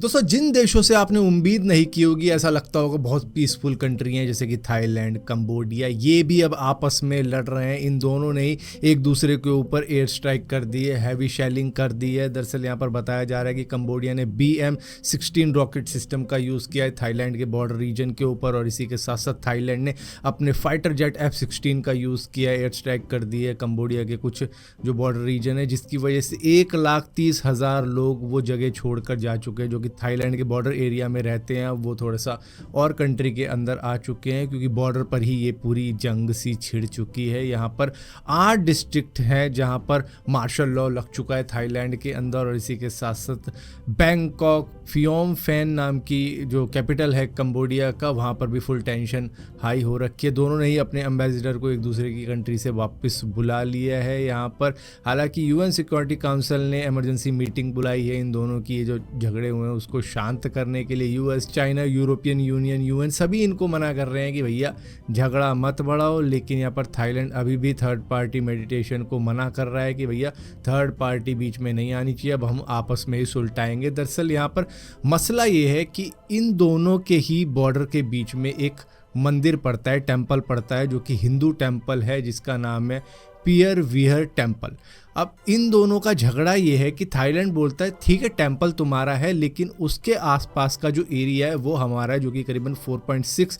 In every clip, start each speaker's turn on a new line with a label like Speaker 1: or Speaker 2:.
Speaker 1: दोस्तों, जिन देशों से आपने उम्मीद नहीं की होगी, ऐसा लगता होगा बहुत पीसफुल कंट्री हैं, जैसे कि थाईलैंड, कंबोडिया, ये भी अब आपस में लड़ रहे हैं। इन दोनों ने ही एक दूसरे के ऊपर एयर स्ट्राइक कर दी है, हैवी शेलिंग कर दी है। दरअसल यहाँ पर बताया जा रहा है कि कंबोडिया ने BM-16 रॉकेट सिस्टम का यूज़ किया है थाईलैंड के बॉर्डर रीजन के ऊपर, और इसी के साथ साथ थाईलैंड ने अपने फाइटर जेट F-16 का यूज़ किया है, एयर स्ट्राइक कर दी है कंबोडिया के कुछ जो बॉर्डर रीजन है, जिसकी वजह से 1,30,000 लोग वो जगह छोड़कर जा चुके हैं जो कि थाईलैंड के बॉर्डर एरिया में रहते हैं। वो थोड़ा सा और कंट्री के अंदर आ चुके हैं, क्योंकि बॉर्डर पर ही ये पूरी जंग सी छिड़ चुकी है। यहाँ पर 8 डिस्ट्रिक्ट हैं जहाँ पर मार्शल लॉ लग चुका है थाईलैंड के अंदर, और इसी के साथ साथ बैंकॉक, फियोम फेन नाम की जो कैपिटल है कंबोडिया का, वहाँ पर भी फुल टेंशन हाई हो रखी है। दोनों ने ही अपने एम्बेसडर को एक दूसरे की कंट्री से वापस बुला लिया है यहाँ पर। हालांकि UN सिक्योरिटी काउंसिल ने इमरजेंसी मीटिंग बुलाई है इन दोनों की, ये जो झगड़े हुए हैं उसको शांत करने के लिए। US, China, European union, UN सभी इनको मना कर रहे हैं कि भैया झगड़ा मत बढ़ाओ, लेकिन यहाँ पर थाईलैंड अभी भी थर्ड पार्टी मेडिटेशन को मना कर रहा है कि भैया थर्ड पार्टी बीच में नहीं आनी चाहिए, अब हम आपस में ही सुलटाएंगे। दरअसल यहाँ पर मसला ये है कि इन दोनों के ही बॉर्डर के बीच में एक मंदिर पड़ता है, टेम्पल पड़ता है, जो कि हिंदू टेम्पल है, जिसका नाम है पियर विहर टेम्पल। अब इन दोनों का झगड़ा ये है कि थाईलैंड बोलता है ठीक है टेम्पल तुम्हारा है, लेकिन उसके आसपास का जो एरिया है वो हमारा है, जो कि करीबन 4.6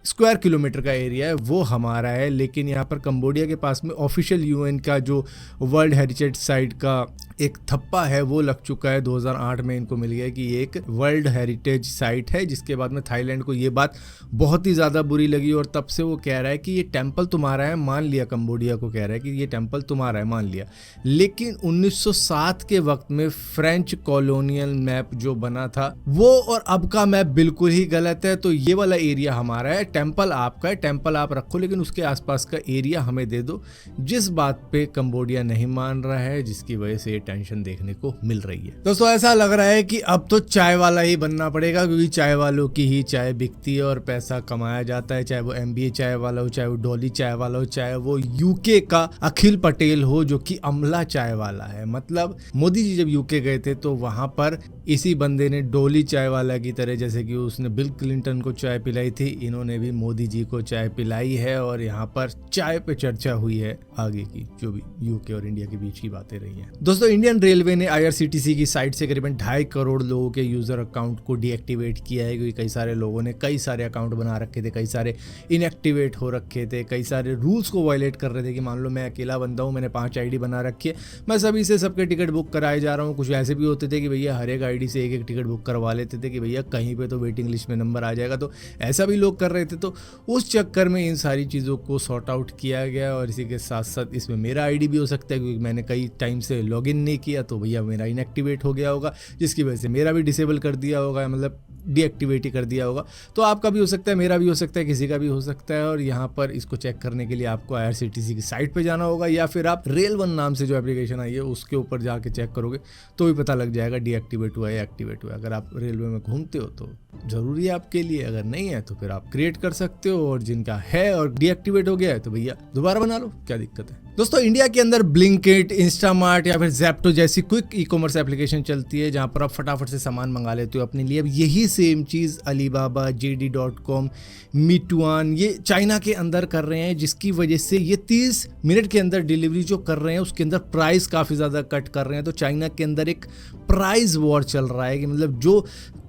Speaker 1: स्क्वायर किलोमीटर का एरिया है, वो हमारा है। लेकिन यहाँ पर कंबोडिया के पास में ऑफिशियल UN का जो वर्ल्ड हेरिटेज साइट का एक थप्पा है वो लग चुका है। 2008 में इनको मिल गया कि ये एक वर्ल्ड हेरिटेज साइट है, जिसके बाद में थाईलैंड को ये बात बहुत ही ज़्यादा बुरी लगी, और तब से वो कह रहा है कि ये टेम्पल तुम्हारा है, मान लिया। कंबोडिया को कह रहा है कि ये टेम्पल तुम्हारा है, मान लिया। लेकिन 1907 के वक्त में फ्रेंच कॉलोनियल मैप जो बना था वो और अब का मैप बिल्कुल ही गलत है। तो ये वाला एरिया हमारा है, टेम्पल आपका है, टेम्पल आप रखो, लेकिन उसके आसपास का एरिया हमें दे दो। जिस बात पे कंबोडिया नहीं मान रहा है, जिसकी वजह से टेंशन देखने को मिल रही है। दोस्तों, ऐसा लग रहा है कि अब तो चाय वाला ही बनना पड़ेगा, क्योंकि चाय वालों की ही चाय बिकती है और पैसा कमाया जाता है। चाहे वो MBA चाय वाला हो, चाहे वो डॉली चाय वाला हो, चाहे वो UK का अखिल पटेल हो जो कि अमला चाय वाला है। मतलब मोदी जी जब UK गए थे तो वहां पर इसी बंदे ने डोली चाय वाला की तरह, जैसे कि उसने बिल क्लिंटन को चाय पिलाई थी, इन्होंने भी मोदी जी को चाय पिलाई है। और यहाँ पर चाय पे चर्चा हुई है आगे की, जो भी UK और इंडिया के बीच की बातें रही हैं। दोस्तों, इंडियन रेलवे ने IRCTC की साइट से करीबन 2.5 करोड़ लोगों के यूजर अकाउंट को डीएक्टिवेट किया है, क्योंकि कई सारे लोगों ने कई सारे अकाउंट बना रखे थे, कई सारे इनएक्टिवेट हो रखे थे, कई सारे रूल्स को वायलेट कर रहे थे। कि मान लो मैं अकेला बंदा हूँ, मैंने 5 ID बना रखी है, मैं सभी से सबके टिकट बुक कराए जा रहा हूँ। कुछ ऐसे भी होते थे कि भैया हर एक ID से एक टिकट बुक करवा लेते थे कि भैया कहीं पे तो वेटिंग लिस्ट में नंबर आ जाएगा, तो ऐसा भी लोग कर रहे थे। तो उस चक्कर में इन सारी चीज़ों को सॉर्ट आउट किया गया, और इसी के साथ साथ इसमें मेरा ID भी हो सकता है, क्योंकि मैंने कई टाइम से लॉगिन नहीं किया, तो भैया मेरा इनएक्टिवेट हो गया होगा, जिसकी वजह से मेरा भी डिसेबल कर दिया होगा, मतलब डीएक्टिवेट ही कर दिया होगा। तो आपका भी हो सकता है, मेरा भी हो सकता है, किसी का भी हो सकता है। और यहाँ पर इसको चेक करने के लिए आपको IRCTC की साइट पे जाना होगा, या फिर आप रेल वन नाम से जो एप्लीकेशन आई है उसके ऊपर जाके चेक करोगे तो भी पता लग जाएगा डीएक्टिवेट हुआ या एक्टिवेट हुआ। अगर आप रेलवे में घूमते हो तो ज़रूरी है आपके लिए, अगर नहीं है तो फिर आप क्रिएट कर सकते हो, और जिनका है और डीएक्टिवेट हो गया है तो भैया दोबारा बना लो, क्या दिक्कत है। दोस्तों, इंडिया के अंदर ब्लिंकिट, इंस्टामार्ट या फिर ज़ेप्टो जैसी क्विक ई-कॉमर्स एप्लीकेशन चलती है, जहां पर आप फटाफट से सामान मंगा लेते हो अपने लिए। अब यही सेम चीज़ अलीबाबा, JD.com, मीटुआन ये चाइना के अंदर कर रहे हैं, जिसकी वजह से ये 30 मिनट के अंदर डिलीवरी जो कर रहे हैं उसके अंदर प्राइस काफ़ी ज़्यादा कट कर रहे हैं। तो चाइना के अंदर एक प्राइस वॉर चल रहा है कि मतलब जो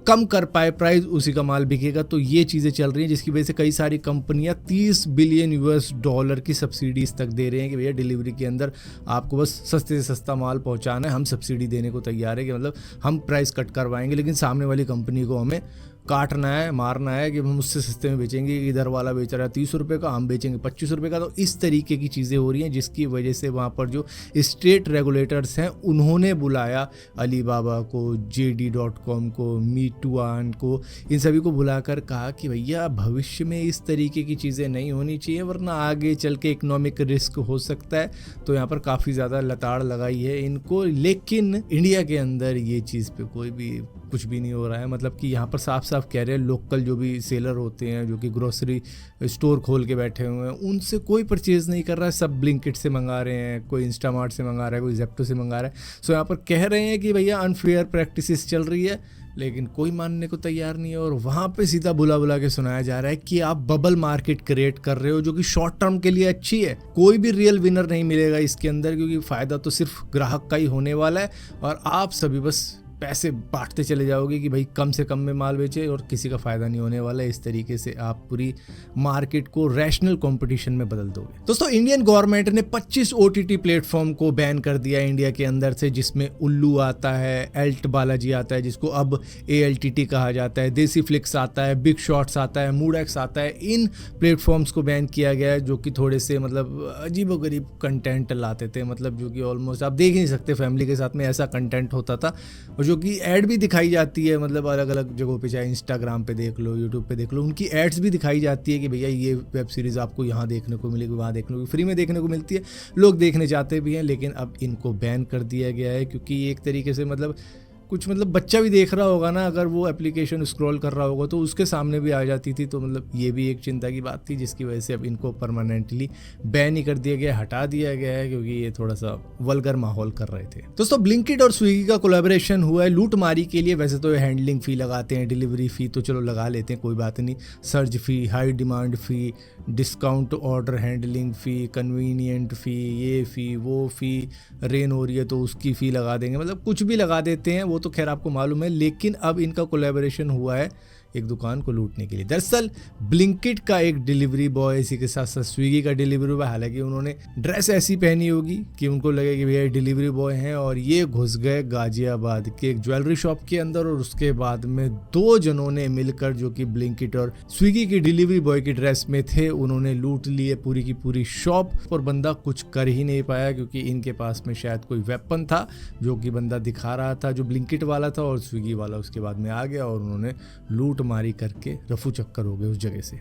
Speaker 1: कम कर पाए प्राइस उसी का माल बिकेगा। तो ये चीज़ें चल रही हैं, जिसकी वजह से कई सारी कंपनियां $30 बिलियन US की सब्सिडीज तक दे रहे हैं कि भैया डिलीवरी के अंदर आपको बस सस्ते से सस्ता माल पहुंचाना है, हम सब्सिडी देने को तैयार है, कि मतलब हम प्राइस कट करवाएंगे, लेकिन सामने वाली कंपनी को हमें काटना है, मारना है कि हम उससे सस्ते में बेचेंगे। इधर वाला बेच रहा है 30 रुपये का, हम बेचेंगे 25 रुपये का। तो इस तरीके की चीज़ें हो रही हैं, जिसकी वजह से वहाँ पर जो स्टेट रेगुलेटर्स हैं उन्होंने बुलाया अलीबाबा को, JD.com को, मीटुआन को, इन सभी को बुलाकर कहा कि भैया भविष्य में इस तरीके की चीज़ें नहीं होनी चाहिए, वरना आगे चल के इकोनॉमिक रिस्क हो सकता है। तो यहाँ पर काफ़ी ज़्यादा लताड़ लगाई है इनको, लेकिन इंडिया के अंदर ये चीज़ पे कोई भी कुछ भी नहीं हो रहा है। मतलब कि यहाँ पर साफ साफ कह रहे हैं लोकल जो भी सेलर होते हैं, जो कि ग्रोसरी स्टोर खोल के बैठे हुए हैं, उनसे कोई परचेज़ नहीं कर रहा है, सब ब्लिंकिट से मंगा रहे हैं, कोई इंस्टामार्ट से मंगा रहा है, कोई ज़ेप्टो से मंगा रहा है। सो यहाँ पर कह रहे हैं कि भैया अनफेयर प्रैक्टिसेस चल रही है, लेकिन कोई मानने को तैयार नहीं है। और वहाँ पे सीधा बुला बुला के सुनाया जा रहा है कि आप बबल मार्केट क्रिएट कर रहे हो जो कि शॉर्ट टर्म के लिए अच्छी है, कोई भी रियल विनर नहीं मिलेगा इसके अंदर, क्योंकि फ़ायदा तो सिर्फ ग्राहक का ही होने वाला है और आप सभी बस पैसे बांटते चले जाओगे कि भाई कम से कम में माल बेचे और किसी का फ़ायदा नहीं होने वाला है। इस तरीके से आप पूरी मार्केट को रैशनल कंपटीशन में बदल दोगे। दोस्तों, इंडियन गवर्नमेंट ने 25 OTT प्लेटफॉर्म को बैन कर दिया इंडिया के अंदर से, जिसमें उल्लू आता है, एल्ट बालाजी आता है जिसको अब ALTT कहा जाता है, देसी फ्लिक्स आता है, बिग शॉट्स आता है, मूडेक्स आता है। इन प्लेटफॉर्म्स को बैन किया गया है जो कि थोड़े से मतलब अजीबोगरीब कंटेंट लाते थे, मतलब जो कि ऑलमोस्ट आप देख ही नहीं सकते फैमिली के साथ में, ऐसा कंटेंट होता था। और जो कि ऐड भी दिखाई जाती है, मतलब अलग अलग जगहों पे, चाहे इंस्टाग्राम पे देख लो, यूट्यूब पे देख लो, उनकी एड्स भी दिखाई जाती है कि भैया ये वेब सीरीज़ आपको यहाँ देखने को मिलेगी, वहाँ देखने को फ्री में देखने को मिलती है। लोग देखने चाहते भी हैं, लेकिन अब इनको बैन कर दिया गया है क्योंकि ये एक तरीके से मतलब कुछ मतलब बच्चा भी देख रहा होगा ना, अगर वो एप्लीकेशन स्क्रॉल कर रहा होगा तो उसके सामने भी आ जाती थी। तो मतलब ये भी एक चिंता की बात थी, जिसकी वजह से अब इनको परमानेंटली बैन ही कर दिया गया, हटा दिया गया है, क्योंकि ये थोड़ा सा वल्गर माहौल कर रहे थे। दोस्तों, ब्लिंकिट और स्विगी का कोलैबोरेशन हुआ है लूटमारी के लिए। वैसे तो ये हैंडलिंग फ़ी लगाते हैं, डिलीवरी फ़ी तो चलो लगा लेते हैं, कोई बात नहीं, सर्ज फ़ी, हाई डिमांड फ़ी, डिस्काउंट ऑर्डर हैंडलिंग फ़ी, कन्वीनियंट फ़ी, ये फ़ी वो फ़ी, रेन हो रही है तो उसकी फ़ी लगा देंगे, मतलब कुछ भी लगा देते हैं, वो तो खैर आपको मालूम है। लेकिन अब इनका कोलैबोरेशन हुआ है एक दुकान को लूटने के लिए। दरअसल ब्लिंकिट का एक डिलीवरी बॉय, इसी के साथ साथ स्विगी का डिलीवरी बॉय, हालांकि उन्होंने ड्रेस ऐसी पहनी होगी कि उनको लगे कि भैया डिलीवरी बॉय हैं, और ये घुस गए गाजियाबाद के एक ज्वेलरी शॉप के अंदर। और उसके बाद में 2 जनों ने मिलकर, जो कि ब्लिंकिट और स्विगी की डिलीवरी बॉय की ड्रेस में थे, उन्होंने लूट लिए पूरी की पूरी शॉप। और बंदा कुछ कर ही नहीं पाया क्योंकि इनके पास में शायद कोई वेपन था जो कि बंदा दिखा रहा था, जो ब्लिंकिट वाला था, और स्विगी वाला उसके बाद में आ गया और उन्होंने लूट मारी करके रफू चक्कर हो गए उस जगह से।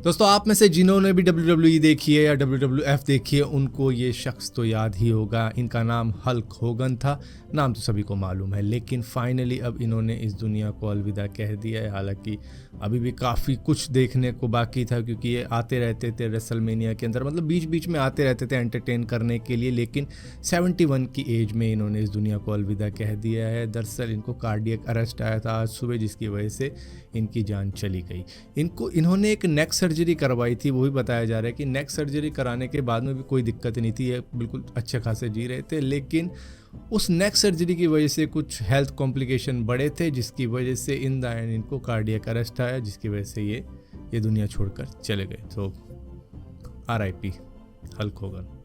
Speaker 1: दोस्तों, आप में से जिन्होंने भी WWE देखी है या WWF देखी है, उनको ये शख्स तो याद ही होगा। इनका नाम हल्क होगन था, नाम तो सभी को मालूम है। लेकिन फाइनली अब इन्होंने इस दुनिया को अलविदा कह दिया है। हालांकि अभी भी काफ़ी कुछ देखने को बाकी था, क्योंकि ये आते रहते थे रेसलमेनिया के अंदर, मतलब बीच बीच में आते रहते थे एंटरटेन करने के लिए। लेकिन 71 की एज में इन्होंने इस दुनिया को अलविदा कह दिया है। दरअसल इनको कार्डियक अरेस्ट आया था आज सुबह, जिसकी वजह से इनकी जान चली गई। इन्होंने एक नेक सर्जरी करवाई थी, वो भी बताया जा रहा है कि नेक सर्जरी कराने के बाद में भी कोई दिक्कत नहीं थी, ये बिल्कुल अच्छे खासे जी रहे थे। लेकिन उस नेक सर्जरी की वजह से कुछ हेल्थ कॉम्प्लिकेशन बढ़े थे, जिसकी वजह से इन द एंड इनको कार्डियक अरेस्ट आया, जिसकी वजह से ये दुनिया छोड़कर चले गए। तो RIP हल्क होगन।